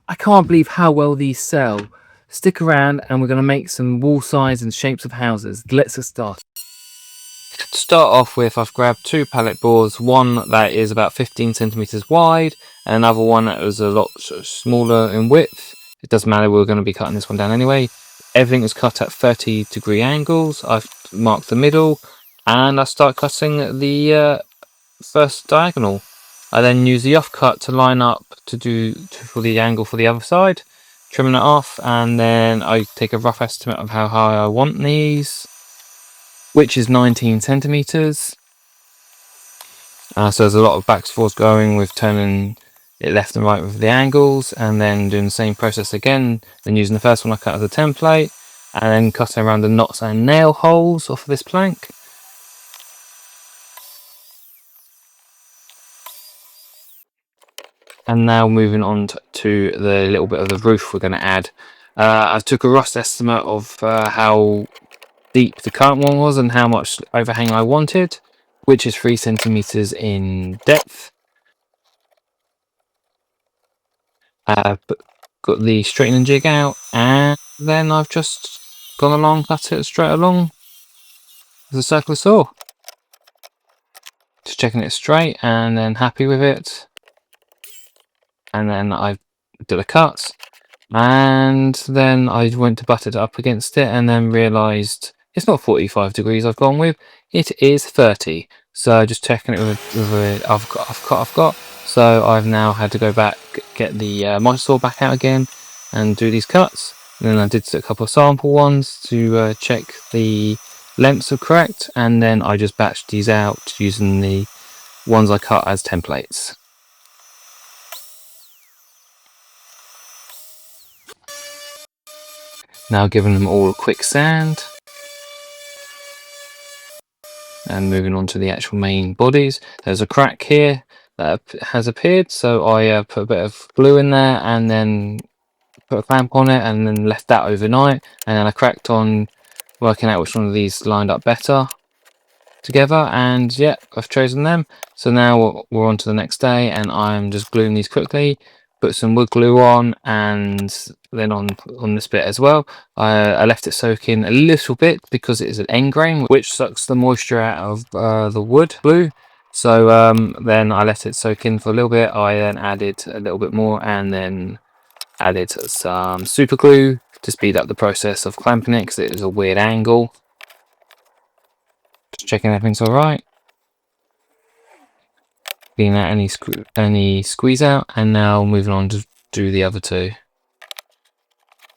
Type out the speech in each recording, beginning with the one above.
I can't believe how well these sell. Stick around and we're going to make some wall sides and shapes of houses. Let's get started. To start off with, I've grabbed two pallet boards, one that is about 15 centimeters wide and another one that was a lot smaller in width. It doesn't matter, we're going to be cutting this one down anyway. Everything is cut at 30-degree angles. I've marked the middle and I start cutting the first diagonal. I then use the offcut to line up for the angle for the other side, trimming it off, and then I take a rough estimate of how high I want these, which is 19 centimeters. So there's a lot of backs and forths going with turning it left and right with the angles, and then doing the same process again, then using the first one I cut as a template, and then cutting around the knots and nail holes off of this plank. And now moving on to the little bit of the roof we're going to add. I took a rough estimate of how deep the current one was and how much overhang I wanted, which is 3 centimeters in depth. Got the straightening jig out, and then I've just gone along, cut it straight along with a circular saw. Just checking it straight and then happy with it. And then I did a cut. And then I went to butt it up against it and then realised it's not 45 degrees I've gone with, it is 30. So just checking it with a I've got. So I've now had to go back, get the Mitre Saw back out again and do these cuts. And then I did a couple of sample ones to check the lengths are correct, and then I just batched these out using the ones I cut as templates. Now giving them all a quick sand and moving on to the actual main bodies. There's a crack here that has appeared, so I put a bit of glue in there and then put a clamp on it and then left that overnight, and then I cracked on working out which one of these lined up better together, and yeah, I've chosen them. So now we're on to the next day and I'm just gluing these quickly. Put some wood glue on, and then on this bit as well, I left it soak in a little bit because it is an end grain which sucks the moisture out of the wood glue. So then I let it soak in for a little bit. I then added a little bit more and then added some super glue to speed up the process of clamping it because it is a weird angle. Just checking everything's all right. Cleaning out any squeeze out, and now moving on to do the other two.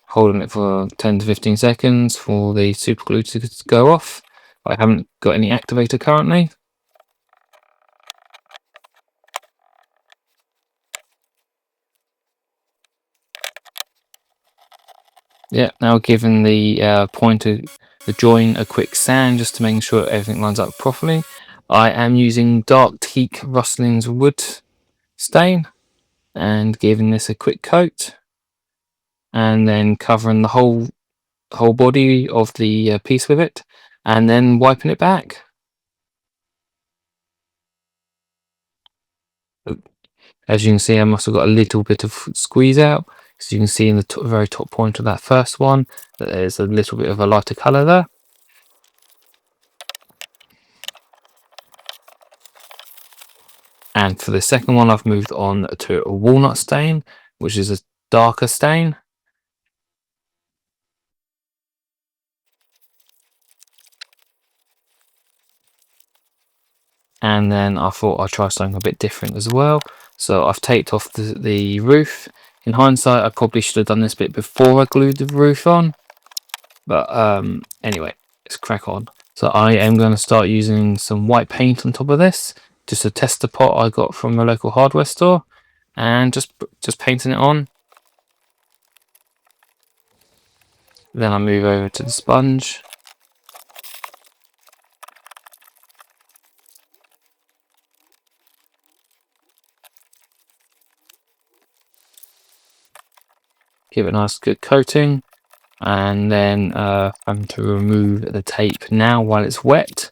Holding it for 10 to 15 seconds for the super glue to go off. I haven't got any activator currently. Yeah, now giving the pointer, the join a quick sand just to make sure everything lines up properly. I am using dark teak Rustling's wood stain and giving this a quick coat, and then covering the whole body of the piece with it, and then wiping it back. As you can see, I must have got a little bit of squeeze out, because you can see in the very top point of that first one that there's a little bit of a lighter colour there. And for the second one, I've moved on to a walnut stain, which is a darker stain. And then I thought I'd try something a bit different as well. So I've taped off the roof. In hindsight, I probably should have done this bit before I glued the roof on. But anyway, let's crack on. So I am going to start using some white paint on top of this, just a tester pot I got from the local hardware store, and just painting it on. Then I move over to the sponge. Give it a nice good coating, and then I'm to remove the tape now while it's wet,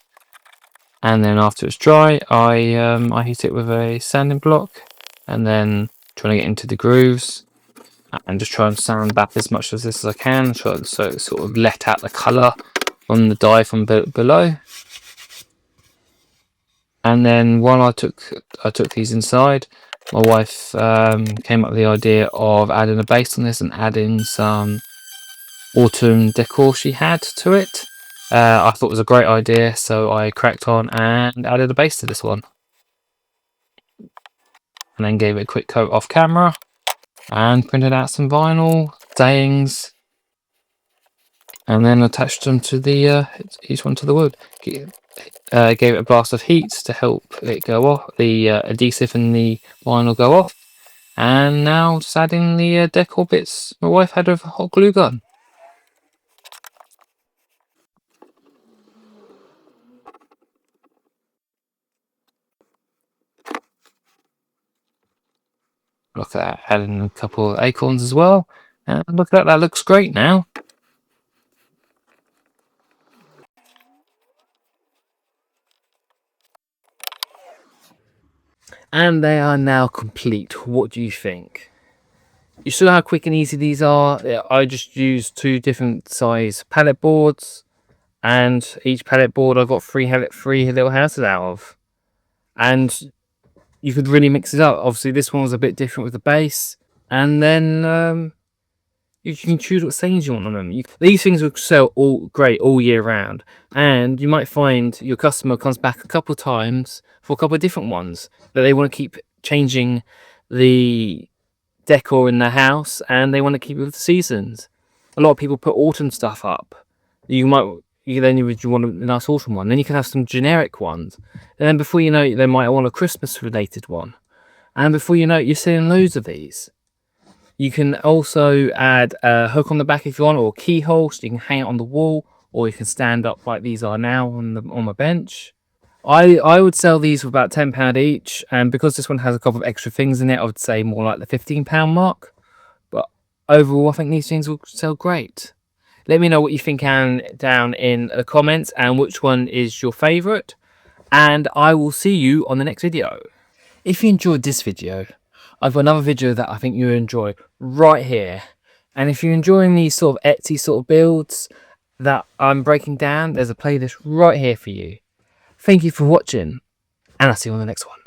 and then after it's dry I hit it with a sanding block and then trying to get into the grooves. and just try and sand back as much of this as I can, so it sort of let out the colour from the dye from below. And then while I took these inside, my wife came up with the idea of adding a base on this and adding some autumn decor she had to it. I thought it was a great idea, so I cracked on and added a base to this one. And then gave it a quick coat off camera and printed out some vinyl sayings, and then attached them to the each one to the wood. Gave it a blast of heat to help it go off, the adhesive and the vinyl go off. And now just adding the decor bits my wife had with a hot glue gun. Look at that, adding a couple of acorns as well. And look at that, that looks great now. And they are now complete. What do you think? You saw how quick and easy these are. I just used 2 different size pallet boards, and each pallet board I got three little houses out of. And you could really mix it up. Obviously this one was a bit different with the base, and then you can choose what stains you want on them. These things will sell great all year round, and you might find your customer comes back a couple of times for a couple of different ones, that they want to keep changing the decor in the house, and they want to keep it with the seasons. A lot of people put autumn stuff up. You want a nice autumn one. Then you can have some generic ones, and then before you know it, they might want a Christmas related one, and before you know it, you're selling loads of these. You can also add a hook on the back if you want, or a keyhole, so you can hang it on the wall, or you can stand up like these are now on my bench. I would sell these for about £10 each, and because this one has a couple of extra things in it, I would say more like the £15 mark. But overall, I think these things will sell great. Let me know what you think down in the comments, and which one is your favourite. And I will see you on the next video. If you enjoyed this video, I've got another video that I think you'll enjoy right here. And if you're enjoying these sort of Etsy sort of builds that I'm breaking down, there's a playlist right here for you. Thank you for watching, and I'll see you on the next one.